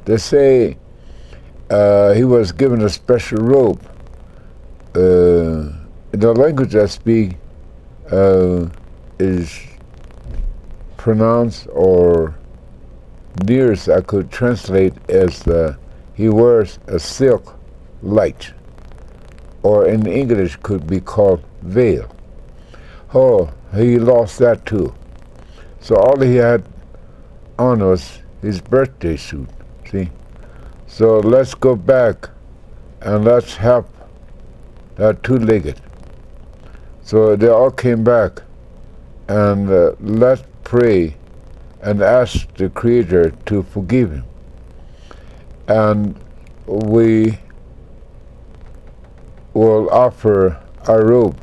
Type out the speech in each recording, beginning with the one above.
They say he was given a special robe. The language I speak is pronounced, or nearest I could translate as he wears a silk light, or in English could be called veil. Oh, he lost that too. So all he had on was his birthday suit, see? So let's go back and let's help that two-legged. So they all came back, and let's pray and ask the Creator to forgive him. And we will offer a robe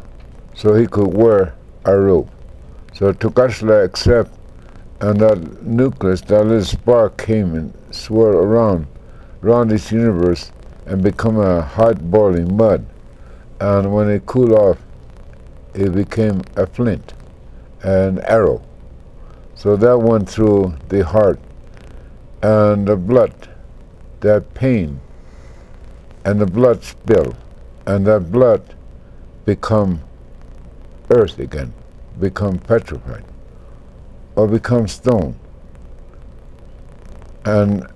so he could wear a robe. So Tukashla accepted, and that nucleus, that little spark came and swirled around this universe and become a hot boiling mud. And when it cooled off, it became a flint, an arrow. So that went through the heart, and the blood, that pain, and the blood spilled, and that blood become earth again, become petrified, or become stone. And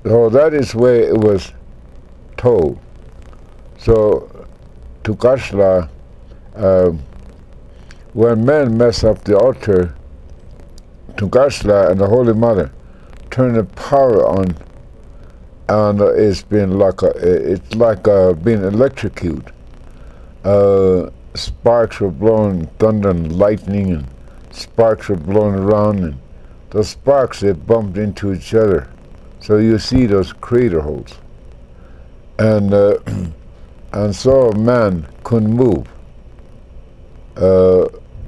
so that is where it was told. So Tukashla, when men mess up the altar, Tukashla and the Holy Mother turn the power on, and it's been like being electrocuted. Sparks were blowing, thunder and lightning, and sparks were blowing around, and those sparks, they bumped into each other. So you see those crater holes. And so man couldn't move.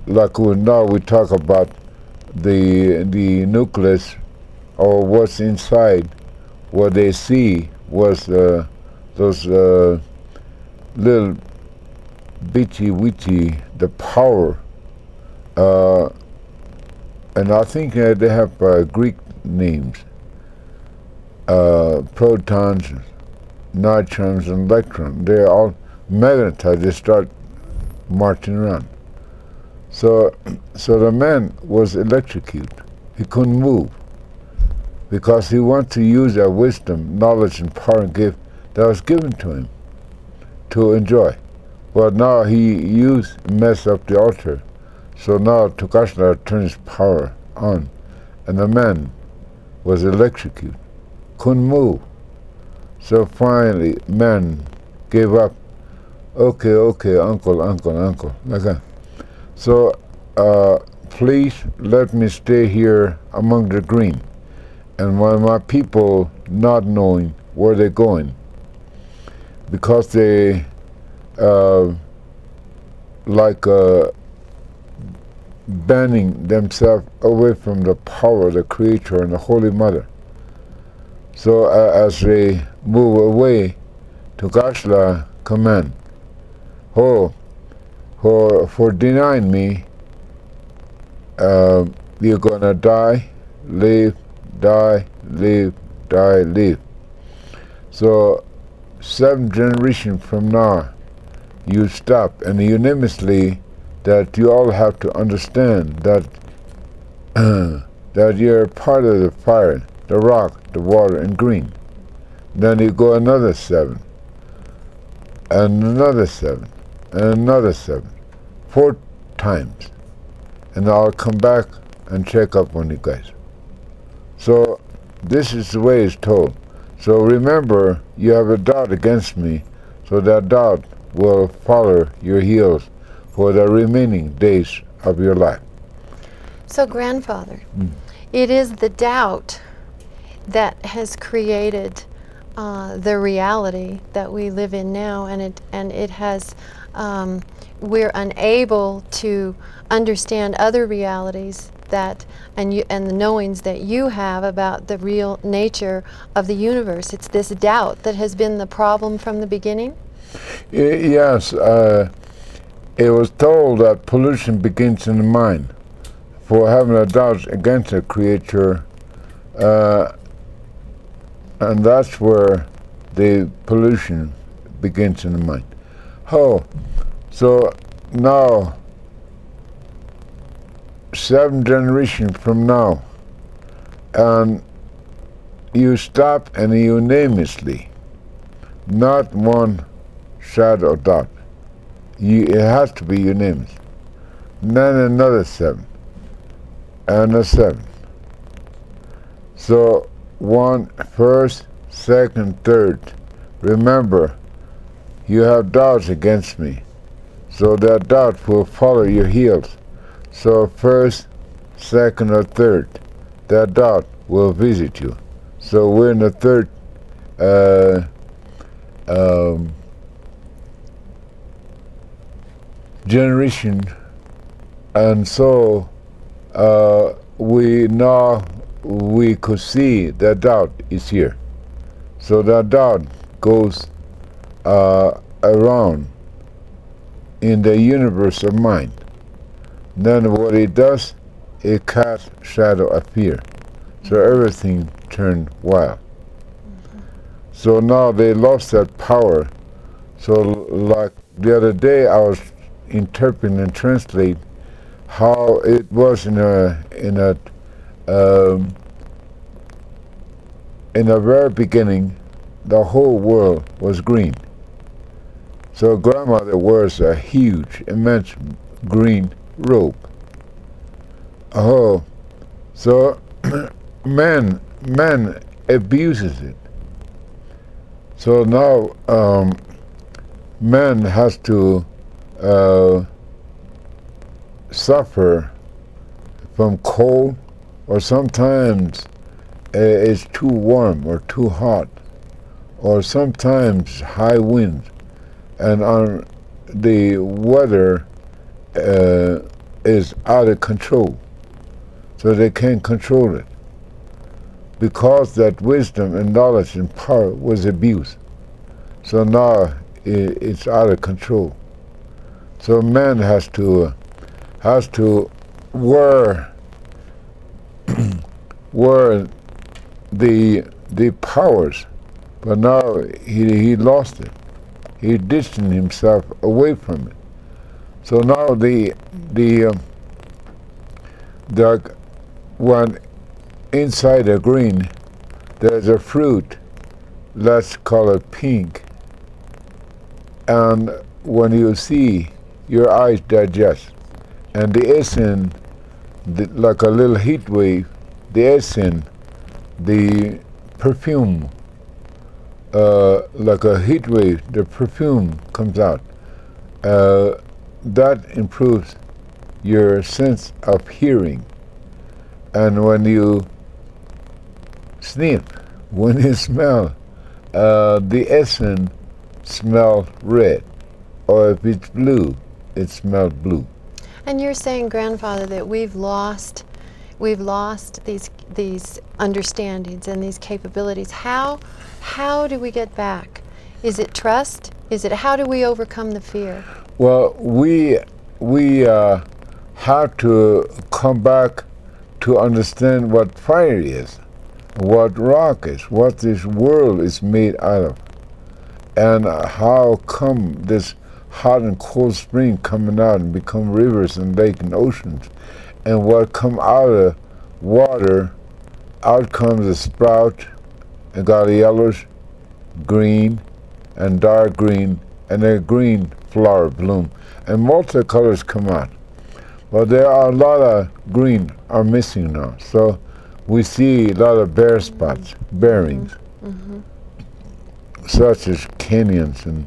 Like now we talk about the nucleus, or what's inside. What they see was those little bitty, the power. And I think they have Greek names. Protons, neutrons, and electrons. They're all magnetized. They start marching around. So the man was electrocuted. He couldn't move because he wanted to use that wisdom, knowledge, and power and gift that was given to him to enjoy. But now he messed up the altar. So now Tukashla turned his power on, and the man was electrocuted, couldn't move. So finally, man gave up. Okay, uncle, like that. So please let me stay here among the green. And when my people not knowing where they're going, because they banning themselves away from the power of the Creator and the Holy Mother. So as they move away, Tukashla command, for denying me, you're gonna die, live, die, live, die, live. So 7 generations from now, you stop, and unanimously that you all have to understand that that you're part of the fire, the rock, the water, and green. Then you go another 7, and another 7, and another 7, 4 times, and I'll come back and check up on you guys. So this is the way it's told. So remember, you have a doubt against me, so that doubt will follow your heels for the remaining days of your life. So grandfather, it is the doubt that has created the reality that we live in now, and it has we're unable to understand other realities that and the knowings that you have about the real nature of the universe. It's this doubt that has been the problem from the beginning. Yes, it was told that pollution begins in the mind. For having a doubt against a creature, and that's where the pollution begins in the mind. Oh, so now, 7 generations from now, and you stop and unanimously, not one shadow of doubt. It has to be unanimous. Then another 7, and a 7. So first, second, third. Remember, you have doubts against me, so that doubt will follow your heels. So first, second, or third, that doubt will visit you. So we're in the third generation, and so we could see that doubt is here. So that doubt goes around in the universe of mind. Then what it does, it casts shadow of fear. So everything turned wild. So now they lost that power. So like the other day I was interpreting and translate how it was in the very beginning, the whole world was green. So grandmother wears a huge, immense green robe. Oh, so man abuses it. So now man has to suffer from cold, or sometimes it's too warm or too hot, or sometimes high winds, and the weather is out of control, so they can't control it, because that wisdom and knowledge and power was abused. So now it's out of control. So man has to wear the powers, but now he lost it. He distanced himself away from it. So now when inside a green there's a fruit, let's call it pink, and when you see, your eyes digest, and the essence, like a little heat wave, the essence, the perfume, like a heat wave, the perfume comes out. That improves your sense of hearing. And when you sniff, when you smell, the essence smells red, or if it's blue, it smells blue. And you're saying, grandfather, that we've lost these understandings and these capabilities. How do we get back? Is it trust? Is it, how do we overcome the fear? Well, we have to come back to understand what fire is, what rock is, what this world is made out of, and how come this hot and cold spring coming out and become rivers and lakes and oceans, and what come out of water, out comes a sprout, and got a yellowish, green, and dark green, and a green flower bloom, and multicolors come out. But there are a lot of green are missing now, so we see a lot of bare spots, bearings, such as canyons and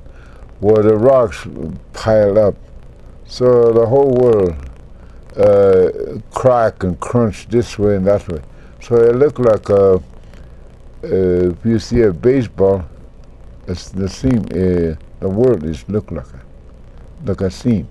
where the rocks pile up. So the whole world crack and crunch this way and that way. So it looked like if you see a baseball, it's the seam. The world is look like a seam.